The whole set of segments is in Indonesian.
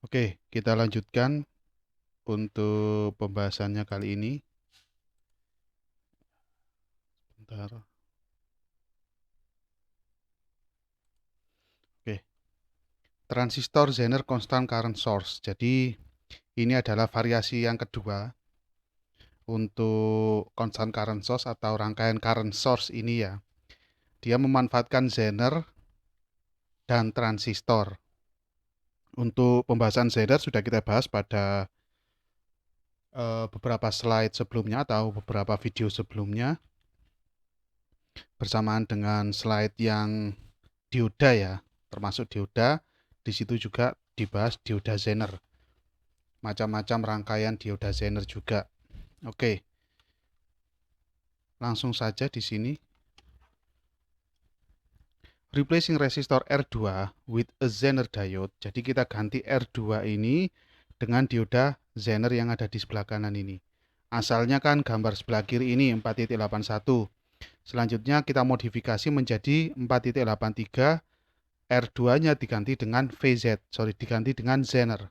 Oke, kita lanjutkan untuk pembahasannya kali ini. Bentar. Oke, transistor Zener constant current source. Jadi ini adalah variasi yang kedua untuk constant current source atau rangkaian current source ini ya. Dia memanfaatkan Zener dan transistor. Untuk pembahasan Zener sudah kita bahas pada beberapa slide sebelumnya atau beberapa video sebelumnya bersamaan dengan slide yang dioda ya, termasuk dioda. Di situ juga dibahas dioda Zener, macam-macam rangkaian dioda Zener juga. Oke, langsung saja di sini. Replacing resistor R2 with a Zener diode. Jadi kita ganti R2 ini dengan dioda Zener yang ada di sebelah kanan ini. Asalnya kan gambar sebelah kiri ini 4.81. Selanjutnya kita modifikasi menjadi 4.83. R2-nya diganti dengan diganti dengan Zener.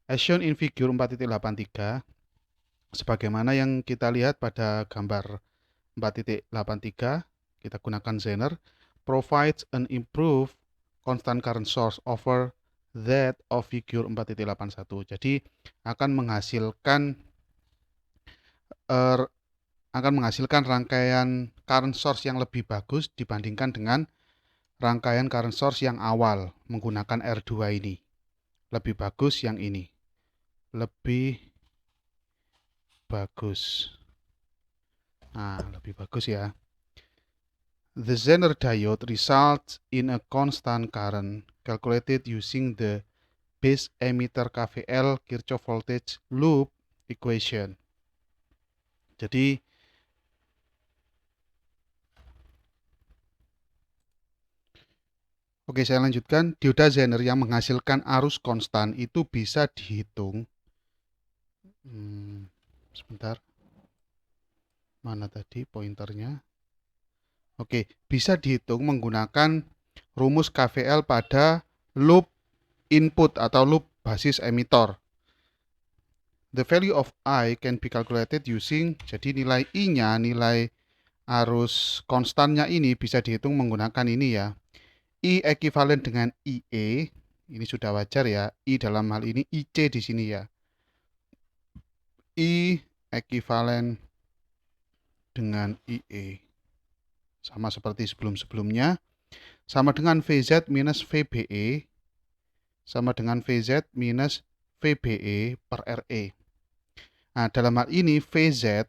As shown in figure 4.83, sebagaimana yang kita lihat pada gambar 4.83, kita gunakan Zener, provides an improved constant current source over that of figure 4.81. Jadi akan menghasilkan er, rangkaian current source yang lebih bagus dibandingkan dengan rangkaian current source yang awal menggunakan R2 ini. Lebih bagus yang ini. Lebih bagus. Nah, lebih bagus ya. The Zener diode results in a constant current calculated using the base emitter KVL Kirchhoff voltage loop equation. Jadi oke, saya lanjutkan. Dioda Zener yang menghasilkan arus konstan itu bisa dihitung. Sebentar. Mana tadi pointernya? Oke, bisa dihitung menggunakan rumus KVL pada loop input atau loop basis emitor. The value of I can be calculated using, jadi nilai I-nya, nilai arus konstannya ini bisa dihitung menggunakan ini ya. I ekuivalen dengan IE, ini sudah wajar ya. I dalam hal ini IC di sini ya. I ekuivalen dengan IE. Sama seperti sebelum-sebelumnya. Sama dengan VZ minus VBE. Sama dengan VZ minus VBE per RE. Nah, dalam hal ini VZ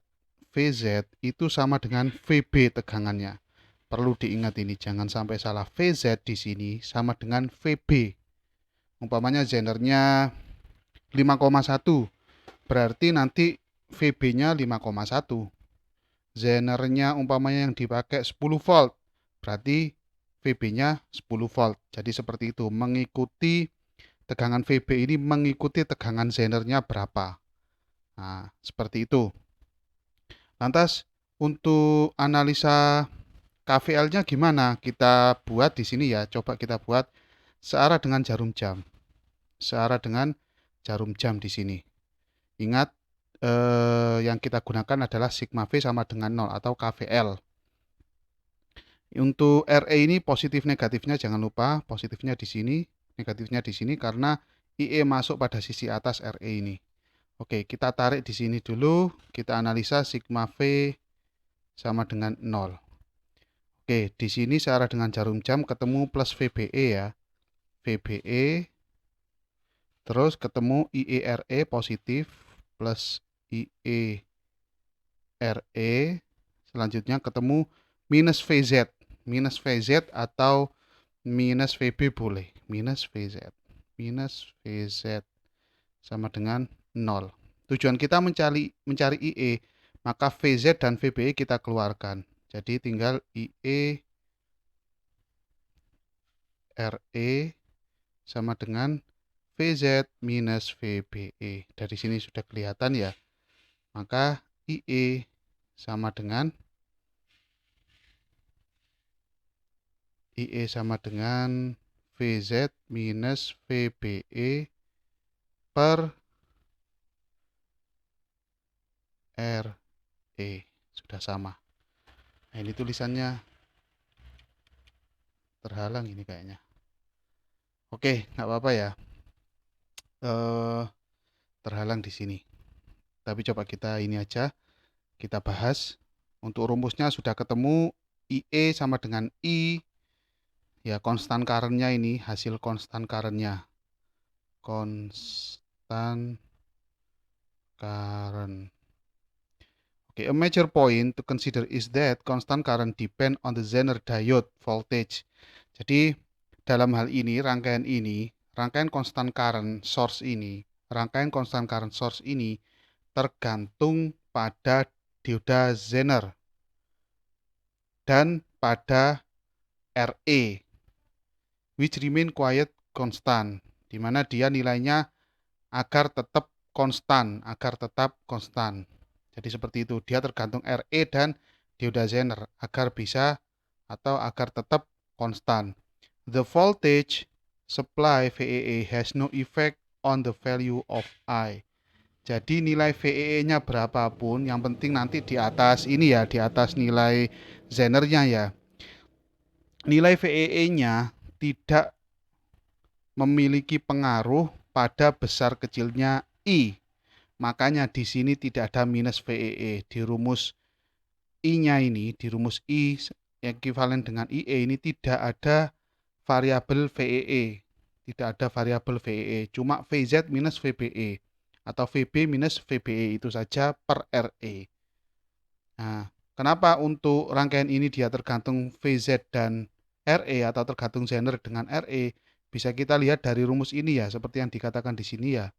itu sama dengan VB tegangannya. Perlu diingat ini, jangan sampai salah. VZ di sini sama dengan VB. Umpamanya Zenernya 5,1, berarti nanti VB-nya 5,1. Zenernya umpamanya yang dipakai 10 volt, berarti VB-nya 10 volt. Jadi seperti itu, mengikuti tegangan VB ini mengikuti tegangan Zenernya berapa. Nah, seperti itu. Lantas untuk analisa KVL-nya gimana? Kita buat di sini ya. Coba kita buat searah dengan jarum jam. Searah dengan jarum jam di sini. Ingat yang kita gunakan adalah sigma V sama dengan 0 atau KVL. Untuk RE ini positif negatifnya jangan lupa, positifnya di sini, negatifnya di sini karena IE masuk pada sisi atas RE ini. Oke, kita tarik di sini dulu, kita analisa sigma V sama dengan 0. Oke, di sini searah dengan jarum jam ketemu plus VBE ya. VBE, terus ketemu IERE positif plus IERE, selanjutnya ketemu minus VZ. Minus VZ atau minus VB boleh. Minus VZ. Minus VZ sama dengan 0. Tujuan kita mencari IE, maka VZ dan VBE kita keluarkan. Jadi tinggal IE RE sama dengan VZ minus VBE. Dari sini sudah kelihatan ya. Maka IE sama dengan VZ minus VBE per RE. Sudah sama. Nah, ini tulisannya terhalang ini kayaknya. Oke, nggak apa-apa ya. Terhalang di sini. Tapi coba kita ini aja, kita bahas. Untuk rumusnya sudah ketemu, IE sama dengan I, ya konstan current-nya ini, hasil konstan current-nya. Konstan current. Okay, a major point to consider is that constant current depend on the Zener diode voltage. Jadi dalam hal ini, rangkaian constant current source ini, tergantung pada dioda Zener dan pada RE, which remain quite constant, di mana dia nilainya agar tetap konstan. Jadi seperti itu, dia tergantung RE dan dioda Zener agar bisa atau agar tetap konstan. The voltage supply VEE has no effect on the value of I. Jadi nilai VEE-nya berapapun, yang penting nanti di atas ini ya, di atas nilai Zener-nya ya. Nilai VEE-nya tidak memiliki pengaruh pada besar kecilnya I. Makanya di sini tidak ada minus VEE. Di rumus I-nya ini, di rumus I ekuivalen dengan IE ini tidak ada variabel VEE. Cuma VZ minus VBE atau VB minus VBE itu saja per RE. Nah, kenapa untuk rangkaian ini dia tergantung VZ dan RE atau tergantung Zener dengan RE? Bisa kita lihat dari rumus ini ya, seperti yang dikatakan di sini ya.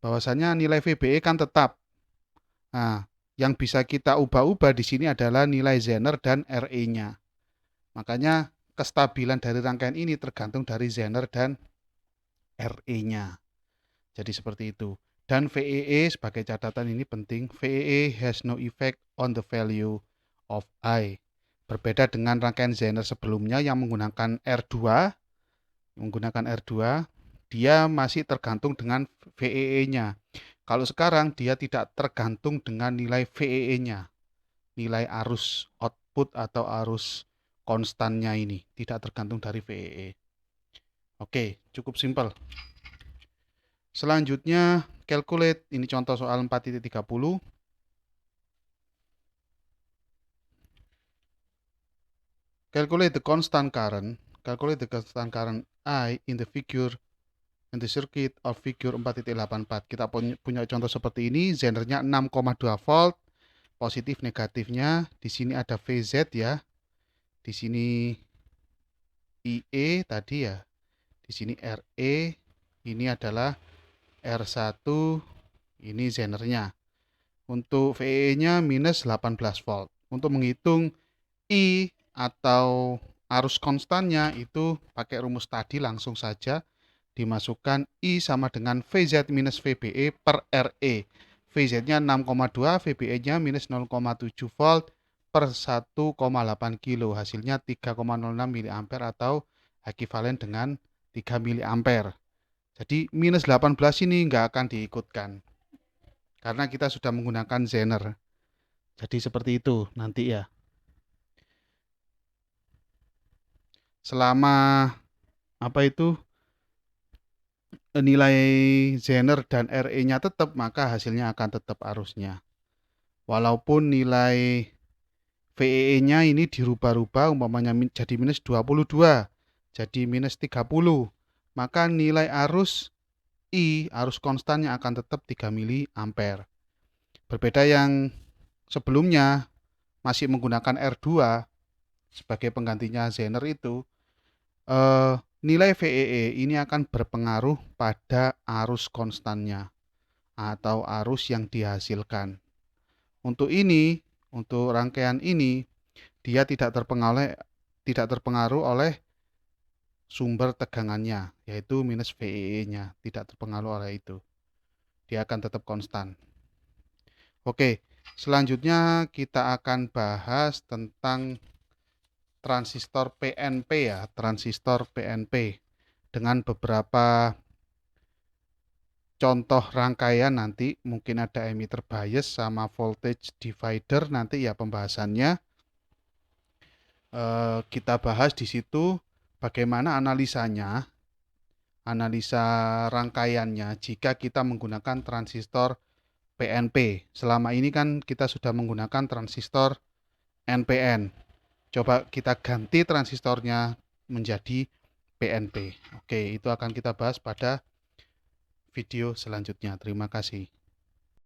Bahwasanya nilai VBE kan tetap. Nah, yang bisa kita ubah-ubah di sini adalah nilai Zener dan RE-nya. Makanya kestabilan dari rangkaian ini tergantung dari Zener dan RE-nya. Jadi seperti itu. Dan VEE sebagai catatan ini penting, VEE has no effect on the value of I. Berbeda dengan rangkaian Zener sebelumnya yang menggunakan R2, dia masih tergantung dengan VEE-nya. Kalau sekarang dia tidak tergantung dengan nilai VEE-nya, nilai arus output atau arus konstannya ini, tidak tergantung dari VEE. Oke, cukup simpel. Selanjutnya, calculate, ini contoh soal 4.30. Calculate the constant current I in the figure in the circuit of figure 4.84. Kita punya contoh seperti ini, Zenernya 6,2 volt, positif negatifnya. Di sini ada VZ ya. Di sini IE tadi ya. Di sini RE, ini adalah R1, ini Zenernya. Untuk VE-nya minus 18 volt. Untuk menghitung I atau arus konstannya itu pakai rumus tadi, langsung saja dimasukkan I sama dengan VZ minus VBE per RE. VZ-nya 6,2, VBE-nya minus 0,7 volt per 1,8 kilo. Hasilnya 3,06 mA atau ekuivalen dengan 3 mA. Jadi minus 18 ini nggak akan diikutkan karena kita sudah menggunakan Zener. Jadi seperti itu nanti ya. Selama nilai Zener dan RE-nya tetap, maka hasilnya akan tetap arusnya. Walaupun nilai VEE-nya ini dirubah-rubah, umpamanya jadi minus 22, jadi minus 30, maka nilai arus I, arus konstannya akan tetap 3 mA. Berbeda yang sebelumnya masih menggunakan R2 sebagai penggantinya Zener itu, nilai VEE ini akan berpengaruh pada arus konstannya atau arus yang dihasilkan. Untuk rangkaian ini, dia tidak terpengaruh oleh sumber tegangannya, yaitu minus VEE-nya, tidak terpengaruh oleh itu. Dia akan tetap konstan. Oke, selanjutnya kita akan bahas tentang transistor PNP ya, transistor PNP dengan beberapa contoh rangkaian nanti mungkin ada emitter bias sama voltage divider nanti ya pembahasannya. Kita bahas di situ bagaimana analisanya, analisa rangkaiannya jika kita menggunakan transistor PNP. Selama ini kan kita sudah menggunakan transistor NPN. Coba kita ganti transistornya menjadi PNP. Oke, itu akan kita bahas pada video selanjutnya. Terima kasih.